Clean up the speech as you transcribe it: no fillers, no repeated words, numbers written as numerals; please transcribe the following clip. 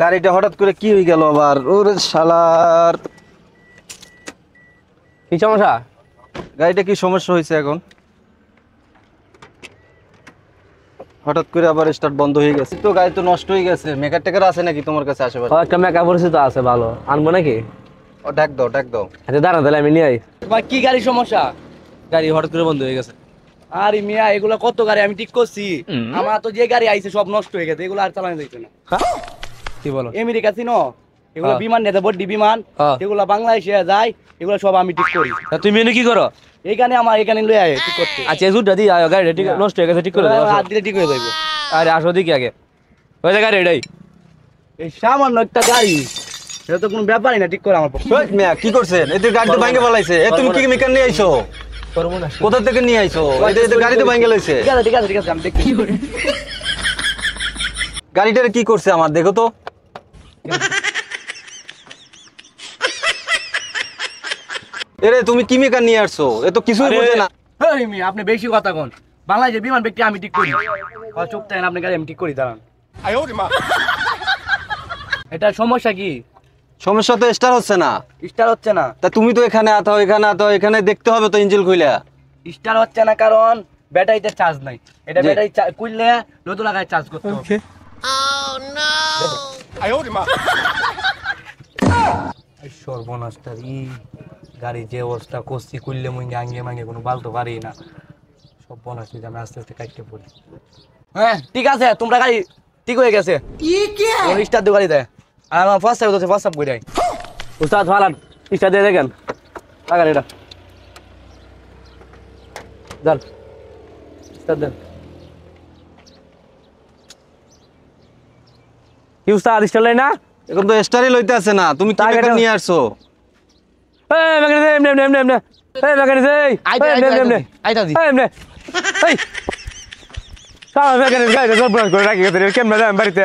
গাড়িটা হঠাৎ করে কি হয়ে গেল আবার? ওরে শালার, কি সমস্যা? গাড়িটা কি সমস্যা হয়েছে এখন? হঠাৎ করে আবার স্টার্ট বন্ধ হয়ে গেছে। তো গাড়ি তো নষ্ট হয়ে গেছে। মেকার টেকার আছে নাকি তোমার কাছে আশেপাশে? একটা মেকআপ পরিচিত আছে, ভালো আনবো নাকি? ও ডাক দাও, ডাক দাও। আচ্ছা দাঁড়া, তাহলে আমি নিয়ে আই। তোমার কি গাড়ির সমস্যা? গাড়ি হঠাৎ করে বন্ধ হয়ে গেছে। আরে মিয়া, এগুলা কত গাড়ি আমি ঠিক করছি। আমার তো যে গাড়ি আইছে সব নষ্ট হয়ে গেছে, এগুলো আর চালানো যাইছে না। কি বলো? আমেরিকা চিনো? এগুলো হ্যাঁ। বিমান নিয়ে বড্ডি বিমান, হ্যাঁ। এগুলো বাংলাদেশে যায়, এগুলো সব আমি ঠিক করি। তা তুমি এনে কি করো? এইখানে আমার এখানে লয়ে আয় ঠিক করতে। আচ্ছা এই জুটটা দিয়ে আয়, গাড়িটা ঠিক নষ্ট হয়ে গেছে, ঠিক করে দাও। হাত দিলে ঠিক হয়ে যাইবো। আরে আসো দেখি আগে। ওই যে গাড়ি এটাই। এই সামান্য একটা গাড়ি, এটা তো কোনো ব্যাপারই না ঠিক করে আমার পক্ষে। ওই মিয়া কি করছেন? এতে গাড়ি তো ভাঙে ফেলাইছে। এ তুমি কি মেকার নিয়ে আইছো? কোথা থেকে নিয়ে আইছো? এতে গাড়ি তো ভাঙে লাইছে। ঠিক আছে ঠিক আছে ঠিক আছে, আমি দেখি। গাড়িটার কি করছে আমার দেখো তো। এরে তুমি কি মেকার নিয়ে আসছো? এ তো কিছুই আরে, বোঝে না। এই মিয়া, আপনি বেশি কথা কোন। বাংলাদেশের বিমান ব্যক্তি আমি ঠিক করি। চুপ থাকেন, আপনি গাড়ি আমি ঠিক করি, দাঁড়ান। এটা সমস্যা কি? সমস্যা তো স্টার্ট হচ্ছে না। স্টার হচ্ছে না। তা তুমি তো এখানে আতো, এখানে আতো, এখানে দেখতে হবে তো ইঞ্জিন খুইলা। স্টার হচ্ছে না কারণ ব্যাটারিতে চার্জ নাই। এটা জি। ব্যাটারি খুললে নতুন লাগায় চার্জ করতে হবে। এই সর্বনাশটা ই গাড়ি যে অবস্থা করছি, খুললে মুই আঙ্গে মাঙ্গে কোনো বালতো পারি না। সব বনাস আমি আস্তে আস্তে কাটতে পড়ি। হ্যাঁ ঠিক আছে, তোমরা গাড়ি ঠিক হয়ে গেছে। স্টার দু গাড়ি দেয় আর আমার ফার্স্ট টাইম হচ্ছে ফার্স্ট টাইম করে দেয়। উস্তাদ ফালান, ইচ্ছা দিয়ে দেখেন। লাগান এটা। দেন। উস্তাদ দেন। কি উস্তাদ স্টাইল না? এখন তো স্টারই লইতে আছে না। তুমি কি মেকার নিয়ে আসছো? এই মেকানিক এমনে এমনে এমনে এমনে। এই মেকানিক এই। এমনে এমনে। আইতা দি এই এমনে। এই। সারা মেকানিক গাড়ি সব বন্ধ করে রাখি গেছে। কেমনে যাবেন বাড়িতে?